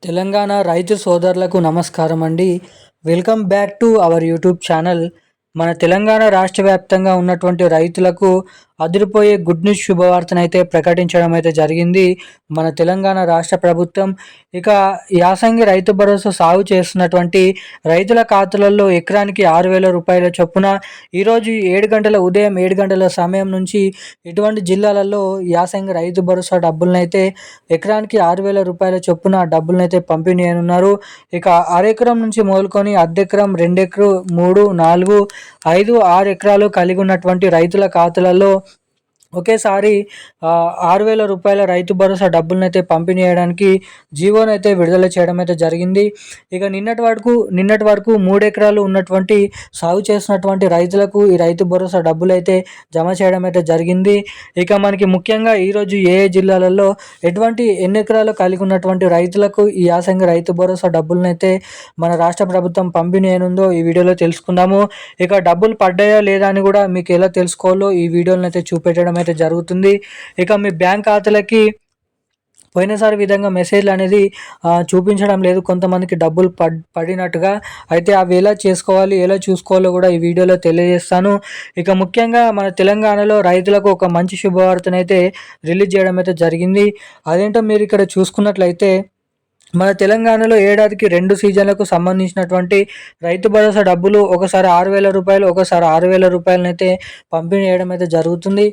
తెలంగాణ రైతు సోదరులకు నమస్కారం అండి. Welcome back to our YouTube channel. మన తెలంగాణ రాష్ట్ర వ్యాప్తంగా ఉన్నటువంటి రైతులకు అదిరిపోయే గుడ్ న్యూస్ శుభవార్తనైతే ప్రకటించడం అయితే జరిగింది మన తెలంగాణ రాష్ట్ర ప్రభుత్వం. ఇక యాసంగి రైతు భరోసా సాగు చేస్తున్నటువంటి రైతుల ఖాతాలలో ఎకరానికి 6,000 రూపాయల చొప్పున ఈరోజు ఉదయం 7 గంటల సమయం నుంచి ఇటువంటి జిల్లాలలో యాసంగి రైతు భరోసా డబ్బులనైతే ఎకరానికి 6,000 రూపాయల చొప్పున డబ్బులనైతే పంపిణీ చేయనున్నారు. ఇక అరెకరం నుంచి మొదలుకొని అర్ధెకరం, 2 ఎకరం, 3, 4, 5, 6 ఎకరాలు కలిగి ఉన్నటువంటి రైతుల ఖాతాలలో ఒకేసారి 6,000 రూపాయల రైతు భరోసా డబ్బులనైతే పంపిణీ చేయడానికి జీవోనైతే విడుదల చేయడం అయితే జరిగింది. ఇక నిన్నటి వరకు 3 ఎకరాలు ఉన్నటువంటి సాగు చేస్తున్నటువంటి రైతులకు ఈ రైతు భరోసా డబ్బులైతే జమ చేయడం అయితే జరిగింది. ఇక మనకి ముఖ్యంగా ఈరోజు ఏ జిల్లాలలో ఎన్ని ఎకరాలు కలిగి ఉన్నటువంటి రైతులకు ఈ యాసంగి రైతు భరోసా డబ్బులనైతే మన రాష్ట్ర ప్రభుత్వం పంపిణీ అయినుందో ఈ వీడియోలో తెలుసుకుందాము. ఇక డబ్బులు పడ్డాయా లేదా అని కూడా మీకు ఎలా తెలుసుకోవాలో ఈ వీడియోలను అయితే చూపెట్టడం అయితే జరుగుతుంది. ఇక మీ బ్యాంక్ ఖాతాలకి పోయినసారి విధంగా మెసేజ్లు అనేది చూపించడం లేదు కొంతమందికి డబ్బులు పడినట్టుగా. అయితే అవి ఎలా చేసుకోవాలి, ఎలా చూసుకోవాలో కూడా ఈ వీడియోలో తెలియజేస్తాను. ఇక ముఖ్యంగా మన తెలంగాణలో రైతులకు ఒక మంచి శుభవార్తనైతే రిలీజ్ చేయడం అయితే జరిగింది. అదేంటో మీరు ఇక్కడ చూసుకున్నట్లయితే మన తెలంగాణలో ఏడాదికి 2 సీజన్లకు సంబంధించినటువంటి రైతు భరోసా డబ్బులు ఒకసారి 6,000 రూపాయలు, ఒకసారి 6,000 రూపాయలనైతే పంపిణీ చేయడం అయితే జరుగుతుంది.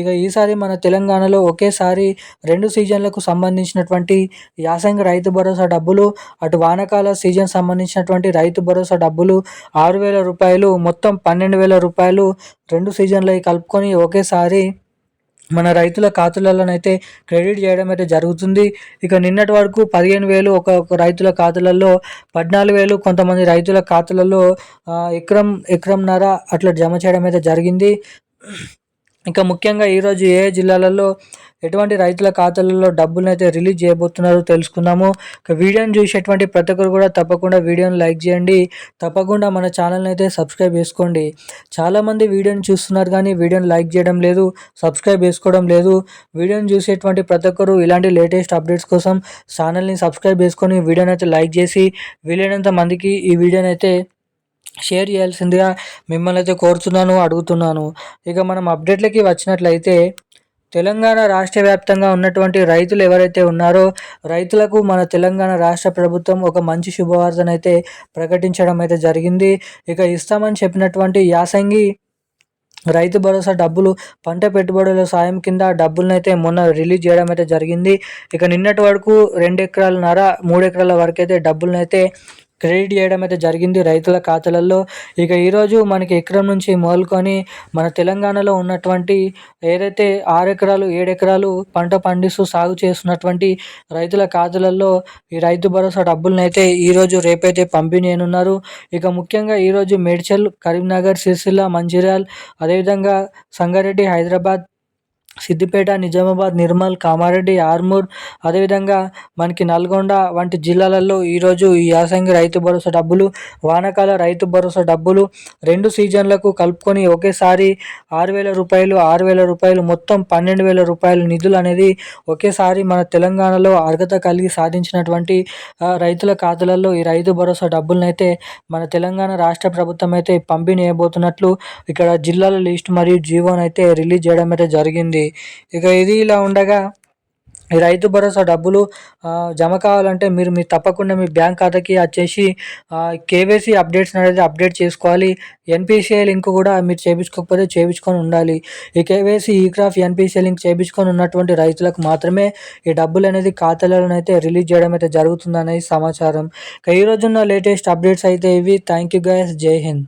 ఇక ఈసారి మన తెలంగాణలో ఒకేసారి 2 సీజన్లకు సంబంధించినటువంటి యాసంగి రైతు భరోసా డబ్బులు, అటు వానాకాల సీజన్ సంబంధించినటువంటి రైతు భరోసా డబ్బులు 6,000 రూపాయలు, మొత్తం 12,000 రూపాయలు 2 సీజన్లకి కలుపుకొని ఒకేసారి మన రైతుల ఖాతాలలోనైతే క్రెడిట్ చేయడం అయితే జరుగుతుంది. ఇక నిన్నటి వరకు 15,000 ఒక రైతుల ఖాతాలలో, 14,000 కొంతమంది రైతుల ఖాతాలలో ఎకరంన్నర అట్లా జమ చేయడం అయితే జరిగింది. ఇంకా ముఖ్యంగా ఈరోజు ఏ జిల్లాలలో ఎటువంటి రైతుల ఖాతాలలో డబ్బులను అయితే రిలీజ్ చేయబోతున్నారో తెలుసుకుందాము. వీడియోని చూసేటువంటి ప్రతి ఒక్కరు కూడా తప్పకుండా వీడియోని లైక్ చేయండి. తప్పకుండా మన ఛానల్ని అయితే సబ్స్క్రైబ్ చేసుకోండి. చాలామంది వీడియోని చూస్తున్నారు కానీ వీడియోని లైక్ చేయడం లేదు, సబ్స్క్రైబ్ చేసుకోవడం లేదు. వీడియోని చూసేటువంటి ప్రతి ఒక్కరు ఇలాంటి లేటెస్ట్ అప్డేట్స్ కోసం ఛానల్ని సబ్స్క్రైబ్ చేసుకొని వీడియోని అయితే లైక్ చేసి వీలైనంత మందికి ఈ వీడియోని అయితే షేర్ చేయాల్సిందిగా మిమ్మల్ని అయితే కోరుతున్నాను, అడుగుతున్నాను. ఇక మనం అప్డేట్లకి వచ్చినట్లయితే తెలంగాణ రాష్ట్ర వ్యాప్తంగా ఉన్నటువంటి రైతులు ఎవరైతే ఉన్నారో రైతులకు మన తెలంగాణ రాష్ట్ర ప్రభుత్వం ఒక మంచి శుభవార్తనైతే ప్రకటించడం అయితే జరిగింది. ఇక ఇస్తామని చెప్పినటువంటి యాసంగి రైతు భరోసా డబ్బులు పంట పెట్టుబడుల సాయం కింద డబ్బులనైతే మొన్న రిలీజ్ చేయడం అయితే జరిగింది. ఇక నిన్నటి వరకు 2 ఎకరాలన్నర, 3 ఎకరాల వరకు అయితే డబ్బులనైతే క్రెడిట్ చేయడం అయితే జరిగింది రైతుల ఖాతాలలో. ఇక ఈరోజు మనకి ఎకరం నుంచి మొదలుకొని మన తెలంగాణలో ఉన్నటువంటి ఏదైతే 6 ఎకరాలు, 7 ఎకరాలు పంట పండిస్తూ సాగు చేస్తున్నటువంటి రైతుల ఖాతాలలో ఈ రైతు భరోసా డబ్బులనైతే ఈరోజు రేపైతే పంపిణీ చేయనున్నారు. ఇక ముఖ్యంగా ఈరోజు మేడ్చల్, కరీంనగర్, సిరిసిల్ల, మంచిర్యాల్, అదేవిధంగా సంగారెడ్డి, హైదరాబాద్, సిద్దిపేట, నిజామాబాద్, నిర్మల్, కామారెడ్డి, ఆర్మూర్, అదేవిధంగా మనకి నల్గొండ వంటి జిల్లాలలో ఈరోజు ఈ యాసంగి రైతు భరోసా డబ్బులు, వానాకాల రైతు భరోసా డబ్బులు 2 సీజన్లకు కలుపుకొని ఒకేసారి 6,000 రూపాయలు, 6,000 రూపాయలు, మొత్తం 12,000 రూపాయల నిధులు అనేది ఒకేసారి మన తెలంగాణలో అర్హత కలిగి సాధించినటువంటి రైతుల ఖాతాలలో ఈ రైతు భరోసా డబ్బులనైతే మన తెలంగాణ రాష్ట్ర ప్రభుత్వం అయితే పంపిణీ చేయబోతున్నట్లు ఇక్కడ జిల్లాల లిస్ట్ మరియు జీవోనైతే రిలీజ్ చేయడం అయితే జరిగింది. ఇక ఇది ఇలా ఉండగా ఈ రైతు భరోసా డబ్బులు జమ కావాలంటే మీరు తప్పకుండా మీ బ్యాంక్ ఖాతాకి వచ్చేసి కేవైసీ అప్డేట్స్ అనేది అప్డేట్ చేసుకోవాలి. ఎన్పిసిఐ లింక్ కూడా మీరు చేయించుకోకపోతే చేయించుకొని ఉండాలి. ఈ కేవైసీ, ఈక్రాఫ్, ఎన్పిసిఐ లింక్ చేయించుకొని ఉన్నటువంటి రైతులకు మాత్రమే ఈ డబ్బులు అనేది ఖాతాలలోనైతే రిలీజ్ చేయడం అయితే జరుగుతుందనేది సమాచారం. ఇక ఈరోజున్న లేటెస్ట్ అప్డేట్స్ అయితే ఇవి. Thank you guys. జై హింద్.